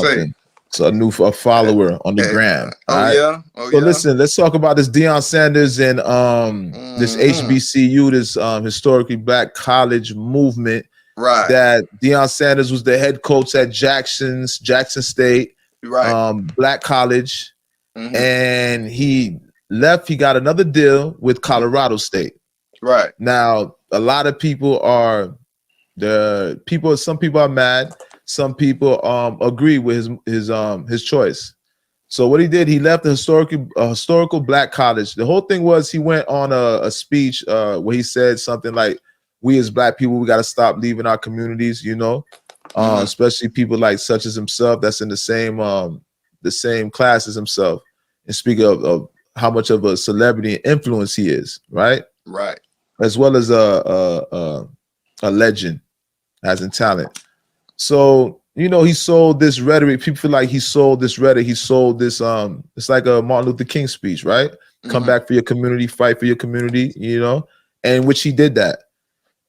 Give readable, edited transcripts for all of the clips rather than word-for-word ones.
say? something. So a follower on the gram. All Oh right. yeah. Oh So yeah. listen, let's talk about this Deion Sanders and this Mm-hmm. HBCU, this historically black college movement. Right. That Deion Sanders was the head coach at Jackson State, Right. black college, Mm-hmm. and he left. He got another deal with Colorado State. Right. Now, a lot of people are some people are mad. Some people agree with his choice. So what he did, he left the historical black college. The whole thing was he went on a speech where he said something like, "We as black people, we got to stop leaving our communities." Especially people like such as himself that's in the same class as himself. And speak of how much of a celebrity and influence he is, right? Right. As well as a legend, as in talent. So, he sold this rhetoric. People feel like he sold this rhetoric. He sold this, it's like a Martin Luther King speech, right? Come back for your community, fight for your community, and which he did that.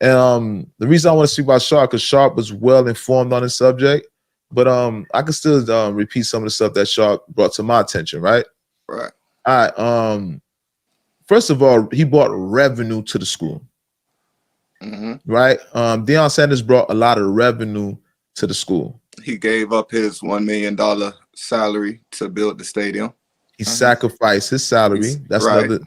And the reason I want to speak about Sharp, because Sharp was well informed on the subject, but I can still repeat some of the stuff that Sharp brought to my attention, right? Right. All right. First of all, he brought revenue to the school. Right? Deion Sanders brought a lot of revenue to the school. He gave up his $1 million salary to build the stadium. He sacrificed his salary. That's right.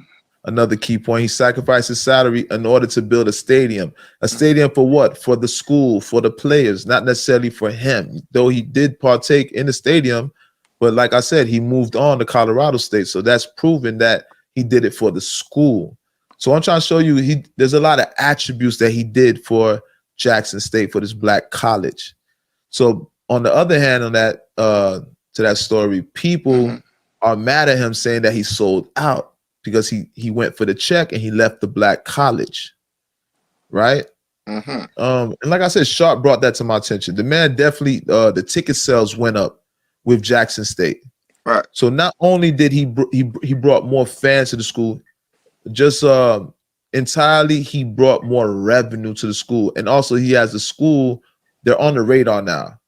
another key point. He sacrificed his salary in order to build a stadium. A stadium for what? For the school, for the players, not necessarily for him. Though he did partake in the stadium, but like I said, he moved on to Colorado State. So that's proven that he did it for the school. So I'm trying to show you there's a lot of attributes that he did for Jackson State, for this black college. So on the other hand, on that to that story, people are mad at him saying that he sold out because he went for the check and he left the black college, right? And like I said, Sharp brought that to my attention. The man definitely the ticket sales went up with Jackson State. Right. So not only did he brought more fans to the school, just entirely he brought more revenue to the school, and also he has the school. They're on the radar now,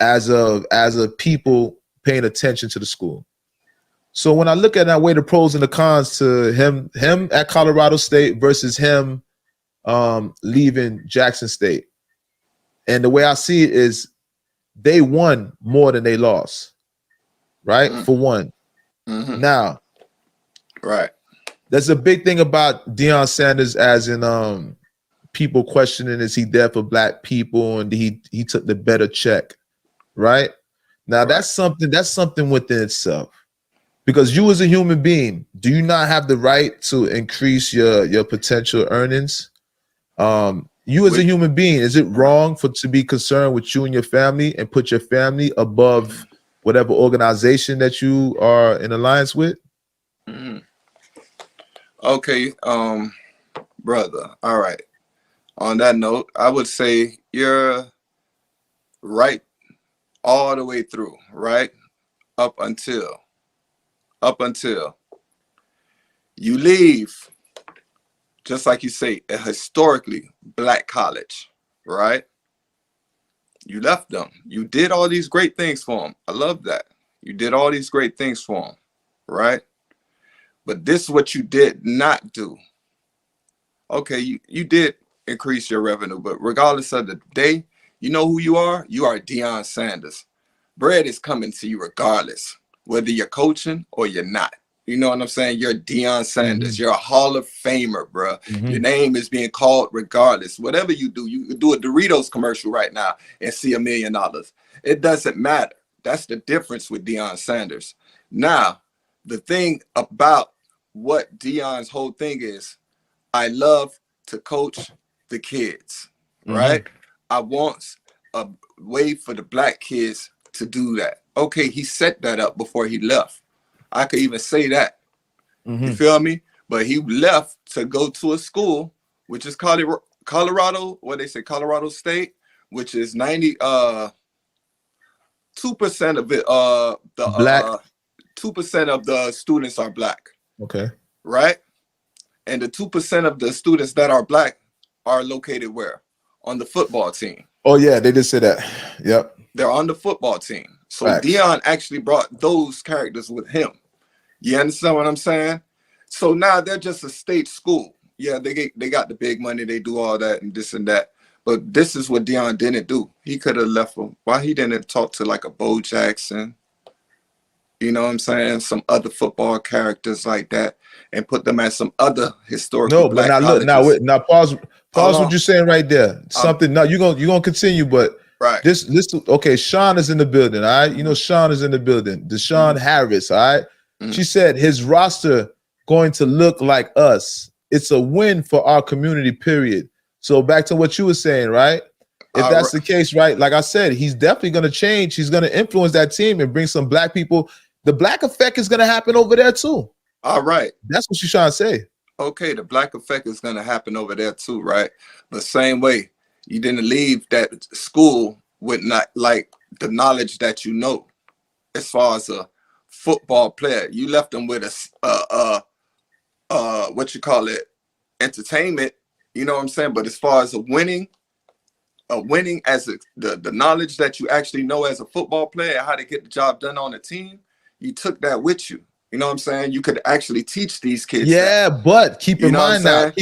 as of people paying attention to the school. So when I look at that, weigh the pros and the cons to him at Colorado State versus him leaving Jackson State, and the way I see it is they won more than they lost, right? For one. Now, right. There's a big thing about Deion Sanders, as in people questioning, is he there for black people, and he took the better check, right? Now that's something within itself, because you as a human being, do you not have the right to increase your potential earnings? You as a human being, is it wrong to be concerned with you and your family and put your family above whatever organization that you are in alliance with? Okay, brother. All right. On that note, I would say you're right all the way through, right? Up until you leave, just like you say, a historically black college, right? You left them. You did all these great things for them. I love that. You did all these great things for them, right? But this is what you did not do. Okay, you did increase your revenue, but regardless of the day, you know who you are? You are Deion Sanders. Bread is coming to you regardless, whether you're coaching or you're not. You know what I'm saying? You're Deion Sanders. You're a Hall of Famer, bro. Your name is being called regardless. Whatever you could do a Doritos commercial right now and see $1 million. It doesn't matter. That's the difference with Deion Sanders. Now, the thing about what Deion's whole thing is, I love to coach the kids, right? I want a way for the black kids to do that. Okay, he set that up before he left. I could even say that. You feel me? But he left to go to a school, which is Colorado, what they say, Colorado State, which is 2% of it, black. 2% of the students are black. Okay. Right? And the 2% of the students that are black are located where? On the football team. Oh yeah, they did say that. Yep. They're on the football team. So Facts. Deion actually brought those characters with him. You understand what I'm saying? So now they're just a state school. Yeah, they got the big money. They do all that and this and that. But this is what Deion didn't do. He could have left them. Why he didn't talk to like a Bo Jackson? You know what I'm saying? Some other football characters like that, and put them at some other historical No, but black now look, colleges. now pause Hold what on. you're saying right there. Something. No, you're gonna continue, but Right. this okay. Sean is in the building. All right, you know Sean is in the building. Deshaun Harris. All right. She said his roster going to look like us. It's a win for our community. Period. So back to what you were saying, right? If that's the case, right? Like I said, he's definitely going to change. He's going to influence that team and bring some black people. The black effect is going to happen over there too. All right. That's what she's trying to say. Okay, the black effect is going to happen over there too, right? The same way you didn't leave that school with not like the knowledge that you know, as far as a football player. You left them with what you call it, entertainment. You know what I'm saying? But as far as a winning as the knowledge that you actually know as a football player, how to get the job done on a team, you took that with you. You know what I'm saying? You could actually teach these kids. Yeah, that. but keep You in know what I'm mind now. saying?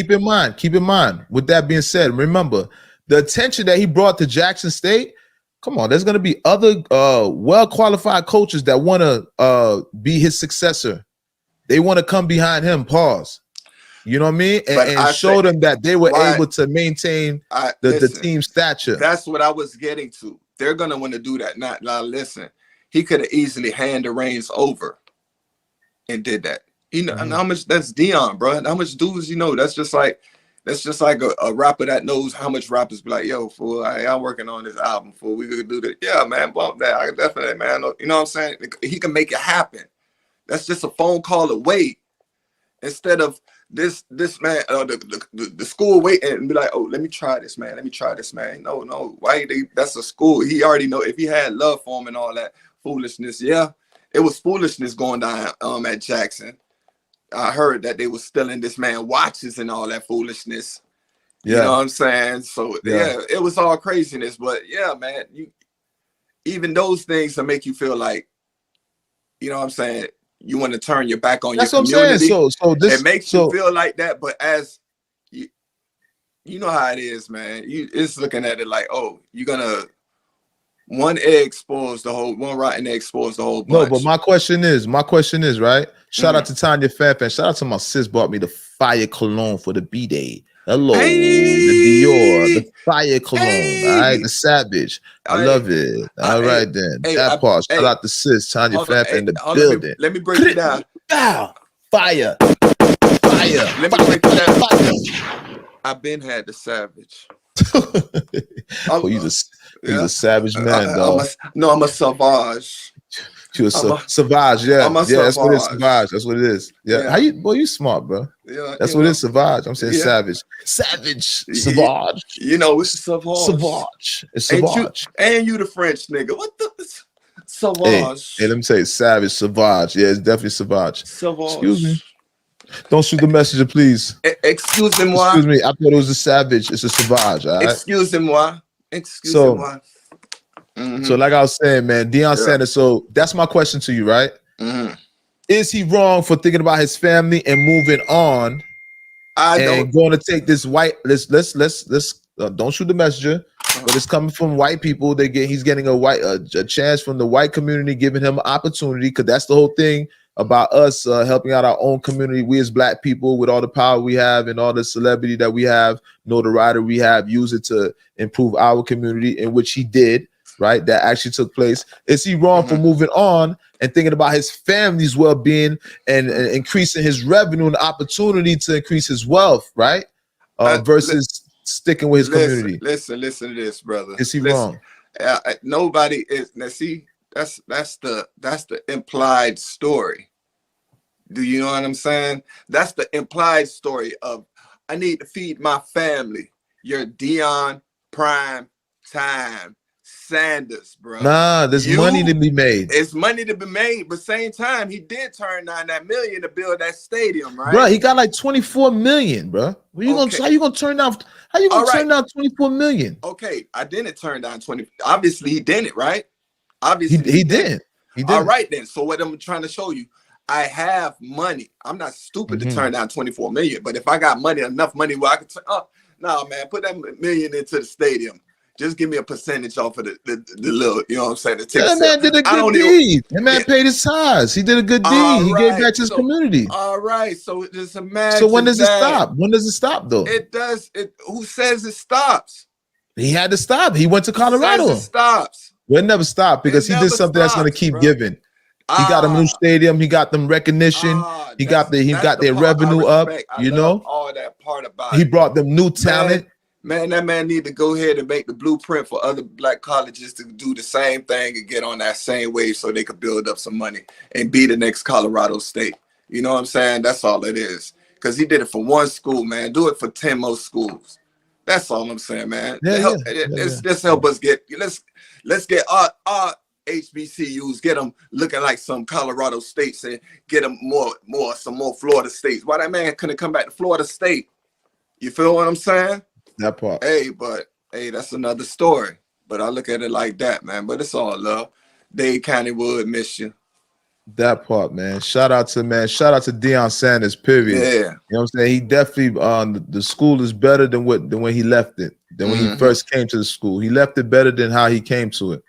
Keep in mind. With that being said, remember the attention that he brought to Jackson State. Come on, there's going to be other well-qualified coaches that want to be his successor. They want to come behind him. Pause. You know what I mean? And show them that they were able to maintain the team stature. That's what I was getting to. They're going to want to do that. Now, listen, he could have easily handed the reins over and did that. You know, and how much that's Deion, bro. How much dudes, you know, that's just like a rapper that knows how much rappers be like, yo, fool, I'm working on this album, fool. We could do that. Yeah, man, bump that. I definitely, man. You know what I'm saying? He can make it happen. That's just a phone call away. Instead of this man, the school waiting and be like, oh, let me try this, man. Let me try this, man. No. Why that's a school. He already know if he had love for him and all that foolishness. Yeah, it was foolishness going down at Jackson. I heard that they were stealing this man watches and all that foolishness. You know what I'm saying? So yeah, it was all craziness. But yeah, man, even those things to make you feel like, you know what I'm saying, you want to turn your back on your community. So this it makes you feel like that. But as you know how it is, man. It's looking at it like, oh, you're gonna one rotten egg spoils the whole bunch. No, but my question is right. Shout out to Tanya Fanfan. Shout out to my sis bought me the fire cologne for the B-Day. Hello, the Dior, the fire cologne. All right, the Savage. I love it. All right, then. That part. Shout out to sis Tanya Fanfan in the building. Let me break it down. Fire. Let me break it down. I've been had the Savage. Oh, he's a savage man, dog. I'm a Savage. You a Savage, yeah. I'm a that's what it is, Savage. Savage. That's what it is. Yeah. How you smart, bro. Yeah. That's what it is, Savage. I'm saying savage. Savage. Savage. You know, it's Savage. Savage. It's Savage. And you the French nigga. What the Savage? Hey, let me tell you, Savage, Savage. Yeah, it's definitely Savage. Savage. Excuse me. Don't shoot the messenger, please. Excusez-moi. Excuse me. I thought it was a Savage. It's a Savage, all right? Excusez-moi. Excusez-moi. So like I was saying, man, Deion Sanders. So that's my question to you, right? Is he wrong for thinking about his family and moving on going to take this white? Let's don't shoot the messenger, but it's coming from white people. He's getting a chance from the white community, giving him an opportunity, because that's the whole thing about us helping out our own community. We as black people, with all the power we have and all the celebrity that we have, notoriety we have, use it to improve our community, in which he did. Right, that actually took place. Is he wrong for moving on and thinking about his family's well-being and increasing his revenue and opportunity to increase his wealth, right? Versus sticking with his community. Listen to this, brother. Is he wrong? Nobody is. Now, see, that's the implied story. Do you know what I'm saying? That's the implied story of, I need to feed my family. You're Deion Prime Time Sanders, bro. Nah, there's money to be made. It's money to be made, but same time, he did turn down that $1 million to build that stadium, right? Bro, he got like 24 million, bro. How you gonna turn down? How you gonna turn down 24 million? Okay, I didn't turn down 20. Obviously, he didn't, right? Obviously, he didn't. He didn't. All right, then. So what I'm trying to show you, I have money. I'm not stupid to turn down 24 million, but if I got money, enough money where I could turn up, nah, man, put that $1 million into the stadium. Just give me a percentage off of the little, you know what I'm saying? That man did a good deed. That man paid his tithes. He did a good deed. He gave back to his community. All right. So just imagine. So when does it stop? When does it stop, though? It does. Who says it stops? He had to stop. He went to Colorado. Who says it stops? Well, it never stopped because he did something that's going to keep giving. He got a new stadium. He got them recognition. He got their revenue up. You know, all that part about he brought them new talent. Man, that man need to go ahead and make the blueprint for other black colleges to do the same thing and get on that same wave so they could build up some money and be the next Colorado State. You know what I'm saying? That's all it is. Because he did it for one school, man. Do it for 10 more schools. That's all I'm saying, man. Let's help us get. Let's get our HBCUs, get them looking like some Colorado states and get them some more Florida states. Why that man couldn't come back to Florida State? You feel what I'm saying? That part. Hey, that's another story. But I look at it like that, man. But it's all love. Dade County would miss you. That part, man. Shout out to Deion Sanders, period. Yeah. You know what I'm saying? He definitely the school is better than when he left it, than when he first came to the school. He left it better than how he came to it.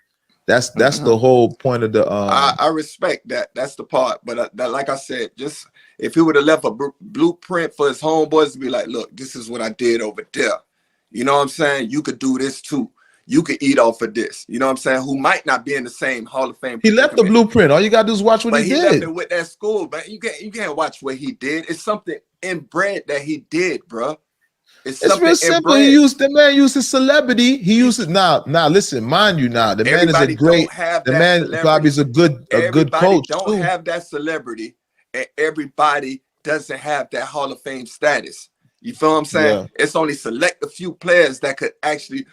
That's the whole point of the I respect that. That's the part. But like I said, just if he would have left a blueprint for his homeboys to be like, look, this is what I did over there. You know what I'm saying? You could do this too. You could eat off of this. You know what I'm saying? Who might not be in the same Hall of Fame. He left the blueprint. All you gotta do is watch what he did. Left it with that school, but you can't watch what he did. It's something inbred that he did, bro. It's real simple. Inbred. The man used his celebrity. He used it now. Listen, mind you, now the man is a great. The man probably is a good coach. Don't have that celebrity, and everybody doesn't have that Hall of Fame status. You feel what I'm saying? Yeah. It's only select a few players that could actually.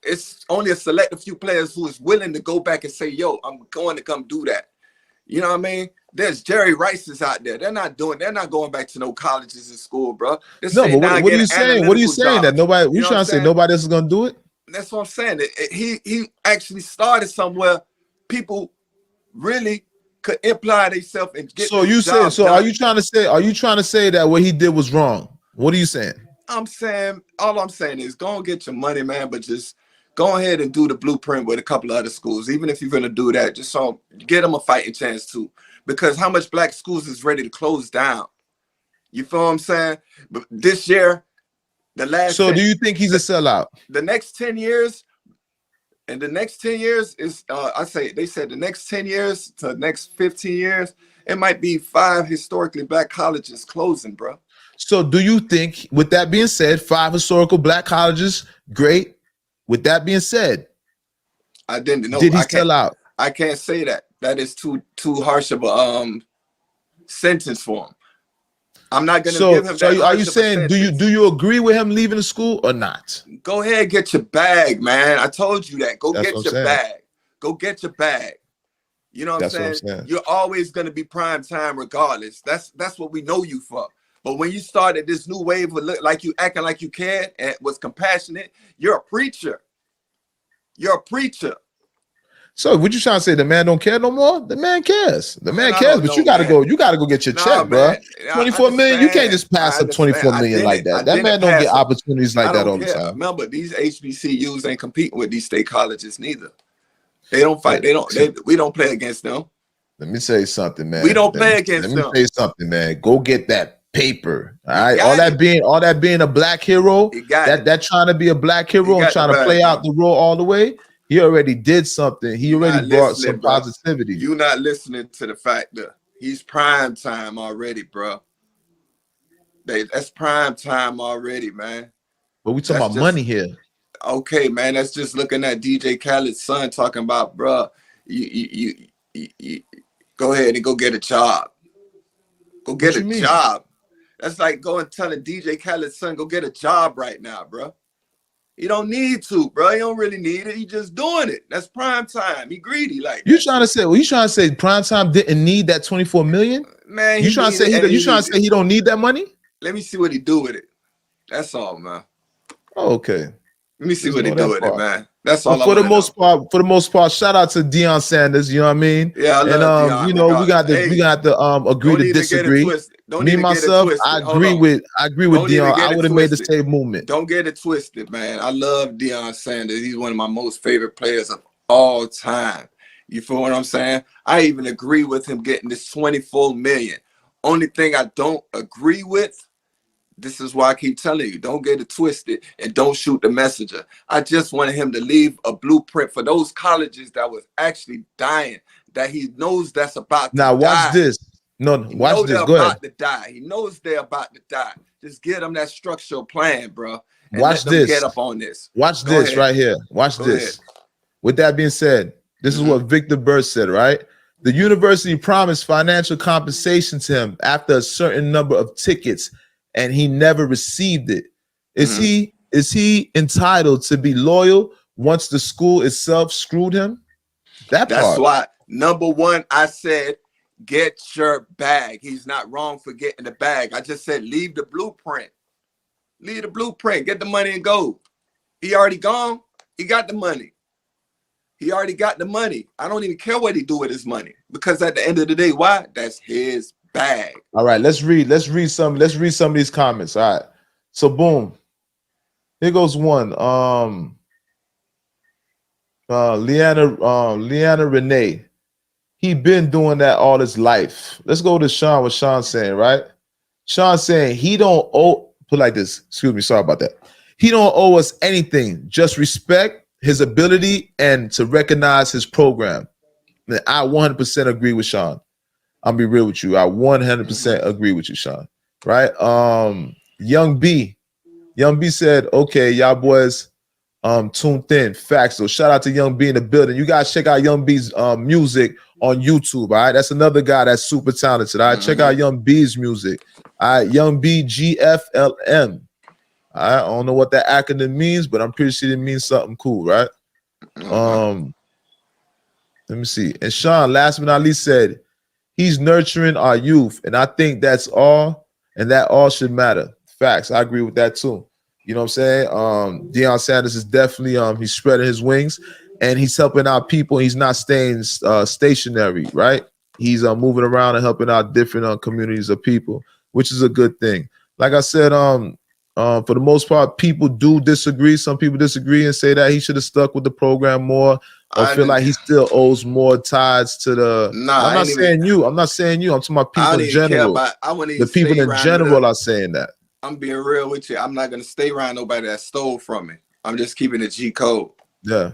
It's only a select a few players who is willing to go back and say, "Yo, I'm going to come do that." You know what I mean? There's Jerry Rice's out there. They're not going back to no colleges and school, bro. No, but what are you saying? What are you saying? That nobody? We trying to say nobody else is gonna do it? That's what I'm saying. He actually started somewhere people really could imply themselves and get. So you said. So are you trying to say? Are you trying to say that what he did was wrong? What are you saying? I'm saying all I'm saying is go and get your money, man. But just go ahead and do the blueprint with a couple of other schools. Even if you're gonna do that, just so get them a fighting chance too. Because how much black schools is ready to close down? You feel what I'm saying? But this year, the last. So do you think he's a sellout? The next 10 years, and the next 10 years is, they said the next 10 years to the next 15 years, it might be 5 historically black colleges closing, bro. So do you think, with that being said, 5 historical black colleges, great. With that being said, I didn't know. Did he sell out? I can't say that. That is too harsh of a sentence for him. I'm not gonna give him. So are you saying do you agree with him leaving the school or not? Go ahead, get your bag, man. I told you that. Go get your bag. Go get your bag. You know what I'm saying? You're always gonna be prime time regardless. That's what we know you for. But when you started this new wave of look like you acting like you cared and was compassionate, you're a preacher. You're a preacher. So what you trying to say? The man don't care no more? The man cares. The man cares, but you gotta go. You gotta go get your check, bro. 24 million. You can't just pass up 24 million like that. That man don't get opportunities like that all the time. Remember, these HBCUs ain't competing with these state colleges neither. They don't fight. We don't play against them. Let me say something, man. We don't play against them. Let me say something, man. Go get that paper. All right. All that being a black hero. That trying to be a black hero and trying to play out the role all the way. He already did something. He already brought some positivity. You're not listening to the fact that he's prime time already, bro. That's prime time already, man. But we talking about money here. Okay, man. That's just looking at DJ Khaled's son talking about, bro. You go ahead and go get a job. Go get a job. That's like going telling DJ Khaled's son, go get a job right now, bro. He don't need to, bro. He don't really need it. He just doing it. That's prime time. He greedy like You that. trying to say? Well, you trying to say Primetime didn't need that 24 million? Man, You he trying to need say it, he? and You he trying to needs say it. he don't need that money? Let me see what he do with it. That's all, man. Oh, okay. Let me see Just what he know do that with it, part. man. That's But all I want to know. for the most part, shout out to Deion Sanders. You know what I mean? Yeah, I And love Deion. you know, we Regardless, got to hey, agree don't to even get it disagree. twisted. Don't Me even get it myself, twisted. Hold on. I agree with Don't even Deion. get I it would have made the twisted. same movement. Don't get it twisted, man. I love Deion Sanders. He's one of my most favorite players of all time. You feel what I'm saying? I even agree with him getting this 24 million. Only thing I don't agree with, this is why I keep telling you, don't get it twisted and don't shoot the messenger. I just wanted him to leave a blueprint for those colleges that was actually dying, that he knows that's about to Now watch die. this. No, He watch know this. they're Go ahead. about to die. He knows they're about to die. Just give them that structural plan, bro, and Watch let them this. get up on this. Watch Go this ahead. right here. Watch Go ahead. this. With that being said, this is what Victor Burst said, right? The university promised financial compensation to him after a certain number of tickets, and he never received it. Is he entitled to be loyal once the school itself screwed him? That That's part. why, number one, I said, get your bag. He's not wrong for getting the bag. I just said, leave the blueprint. Leave the blueprint. Get the money and go. He already gone. He got the money. He already got the money. I don't even care what he do with his money, because at the end of the day, why? That's his bag. All right, let's read some of these comments. All right. So boom. Here goes one. Leanna Renee. He been doing that all his life. Let's go to Sean. What Sean's saying, right? Sean saying he don't owe. Put like this. Excuse me. Sorry about that. He don't owe us anything. Just respect his ability and to recognize his program. And I 100% agree with Sean. I'll be real with you. I 100% agree with you, Sean. Right? Young B said, "Okay, y'all boys." Tuned in. Facts. So shout out to Young B in the building. You guys check out Young B's music on YouTube. All right. That's another guy that's super talented. All right. Check out Young B's music. All right. Young B GFLM. All right. I don't know what that acronym means, but I'm pretty sure it means something cool, right? Let me see. And Sean, last but not least, said he's nurturing our youth. And I think that's all, and that all should matter. Facts. I agree with that too. You know what I'm saying? Deion Sanders is definitely he's spreading his wings and he's helping out people. He's not staying stationary, right? He's moving around and helping out different communities of people, which is a good thing. Like I said, for the most part, people do disagree. Some people disagree and say that he should have stuck with the program more, or feel like he still owes more ties to the. Nah, I'm not saying you. I'm not saying you. I'm talking about people in general. I wouldn't The even people stay in around general are saying that. I'm being real with you. I'm not gonna stay around nobody that stole from me. I'm just keeping it G code. Yeah.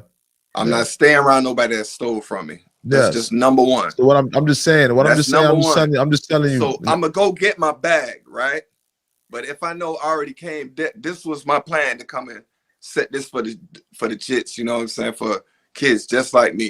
I'm not staying around nobody that stole from me. That's just number one. So what I'm just saying, I'm just telling you. So I'm gonna go get my bag, right? But if I know I already came, this was my plan to come and set this for the jits, you know what I'm saying, for kids just like me.